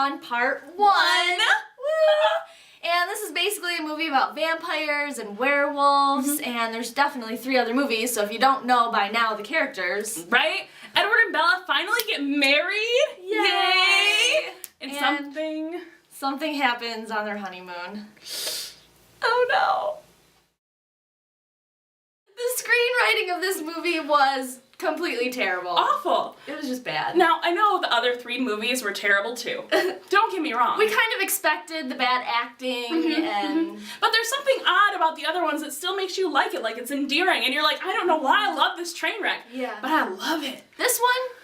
on part 1. Woo! And this is basically a movie about vampires and werewolves, and there's definitely 3 other movies, so if you don't know by now the characters. Right? Edward and Bella finally get married! Yay! And something happens on their honeymoon. Oh no. The screenwriting of this movie was completely terrible. Awful. It was just bad. Now, I know the other 3 movies were terrible too. Don't get me wrong. We kind of expected the bad acting and... But there's something odd about the other ones that still makes you like it, like it's endearing, and you're like, I don't know why I love this train wreck. Yeah. But I love it. This one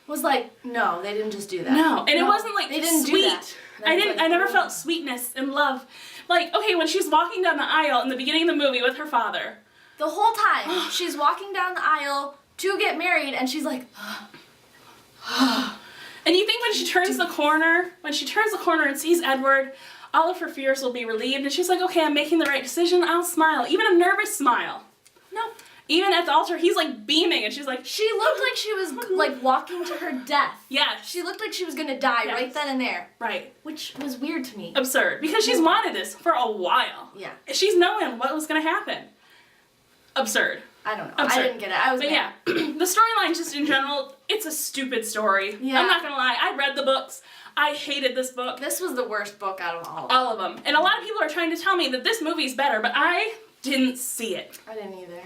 was like, no, they didn't just do that. No, and it wasn't like they didn't sweet. do that. I never felt sweetness and love. Like, okay, when she's walking down the aisle in the beginning of the movie with her father. The whole time, she's walking down the aisle to get married, and she's like, and you think when she turns the corner and sees Edward, all of her fears will be relieved, and she's like, okay, I'm making the right decision, I'll smile. Even a nervous smile. nope. Even at the altar, he's like beaming, and she's like, She looked like she was like walking to her death. yes. She looked like she was gonna die right then and there. Right. Which was weird to me. Absurd. Because she's wanted this for a while. Yeah. She's knowing what was gonna happen. Absurd. I don't know. Absurd. I didn't get it. I was But mad. yeah, the storyline just in general, it's a stupid story. Yeah. I'm not gonna lie, I read the books. I hated this book. This was the worst book out of all of them. All of them. And a lot of people are trying to tell me that this movie's better, but I didn't see it. I didn't either.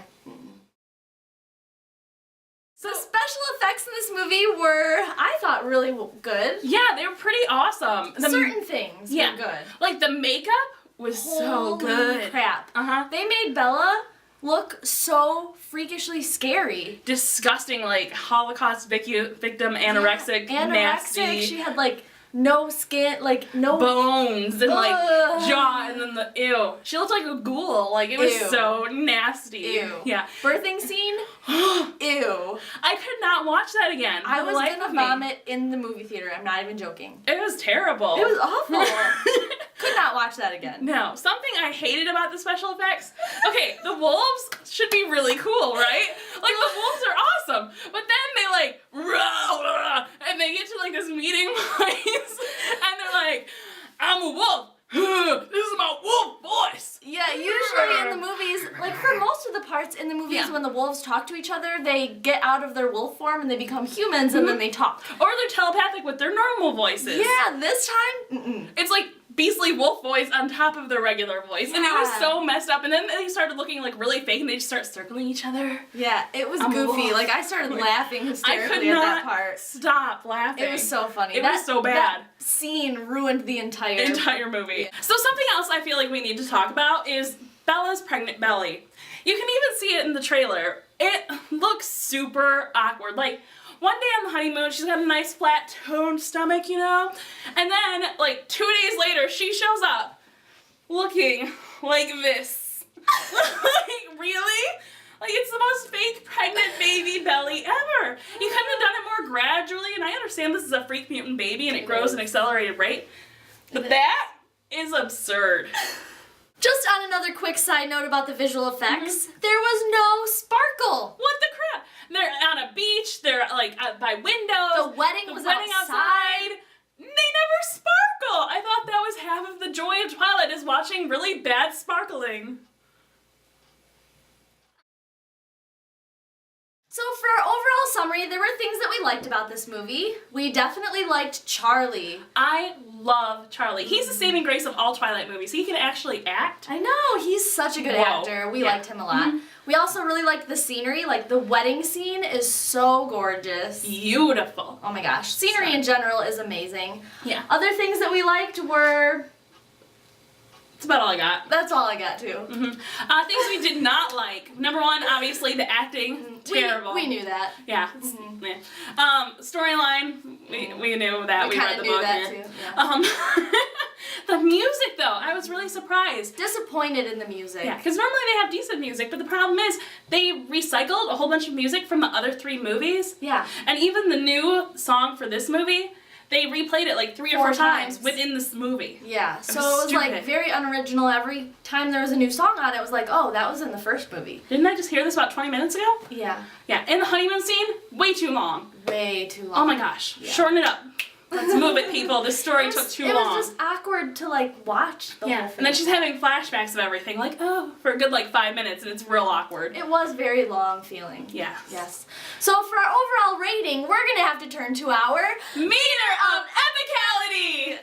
So the special effects in this movie were, I thought, really good. Yeah, they were pretty awesome. Certain things were good. Like the makeup was so Holy good. crap. Uh-huh. They made Bella look so freakishly scary. Disgusting, like Holocaust victim, anorexic, nasty. She had like no skin, like no bones and like Ugh. jaw, and then the ew. She looked like a ghoul. Like it was Ew. so nasty. Ew. Yeah. Birthing scene? Ew. I could not watch that again. I for the was life gonna of me. vomit in the movie theater. I'm not even joking. It was terrible. It was awful. Could not watch that again. No, something I hated about the special effects. Okay, the wolves should be really cool, right? Like the wolves are awesome, but then they like and they get to like this meeting place, and they're like, "I'm a wolf. This is my wolf voice." Yeah, usually in the movies, like for most of the parts in the movies when the wolves talk to each other, they get out of their wolf form and they become humans and then they talk. Or they're telepathic with their normal voices. Yeah, this time, It's like beastly wolf voice on top of their regular voice, and it was Yeah. so messed up. And then they started looking like really fake, and they just start circling each other. Yeah, it was I'm a goofy. wolf. Like I started laughing I hysterically could at not that part. stop laughing. It was so funny. It was so bad. That scene ruined the entire movie. So something else I feel like we need to talk about is Bella's pregnant belly. You can even see it in the trailer. It looks super awkward. Like, one day on the honeymoon, she's got a nice flat toned stomach, you know? And then, like, 2 days later, she shows up looking like this. Like, really? Like, it's the most fake pregnant baby belly ever. You couldn't have done it more gradually, and I understand this is a freak mutant baby and it grows at an accelerated rate, but that is absurd. Just on another quick side note about the visual effects, there was no sparkle. What the crap? They're on a beach, they're like by windows. The wedding was outside. They never sparkle. I thought that was half of the joy of Twilight, is watching really bad sparkling. So for our overall summary, there were things that we liked about this movie. We definitely liked Charlie. I love Charlie. He's the saving grace of all Twilight movies. He can actually act. I know, he's such a good actor. We liked him a lot. We also really liked the scenery. Like the wedding scene is so gorgeous. Beautiful. Oh my gosh. Scenery in general is amazing. Yeah. Other things that we liked were... That's about all I got. That's all I got too. Things we did not like. Number one, obviously, the acting. Terrible. We knew that. Yeah. Storyline, we knew that. We read the book. That too. Yeah. The music, though, I was really surprised. Disappointed in the music. Yeah, because normally they have decent music, but the problem is they recycled a whole bunch of music from the other 3 movies. Yeah. And even the new song for this movie, they replayed it like 3 or 4 times within this movie. Yeah, so it was like very unoriginal. Every time there was a new song on it, was like, oh, that was in the first movie. Didn't I just hear this about 20 minutes ago? Yeah. Yeah, and the honeymoon scene, way too long. Way too long. Oh my gosh, shorten it up. Let's move it, people. This story took too long. It was just awkward to like watch the whole thing. And then she's having flashbacks of everything, like, oh, for a good like 5 minutes, and it's real awkward. It was very long feeling. Yeah. Yes. So for our overall rating, we're gonna have to turn to our meter of epicality!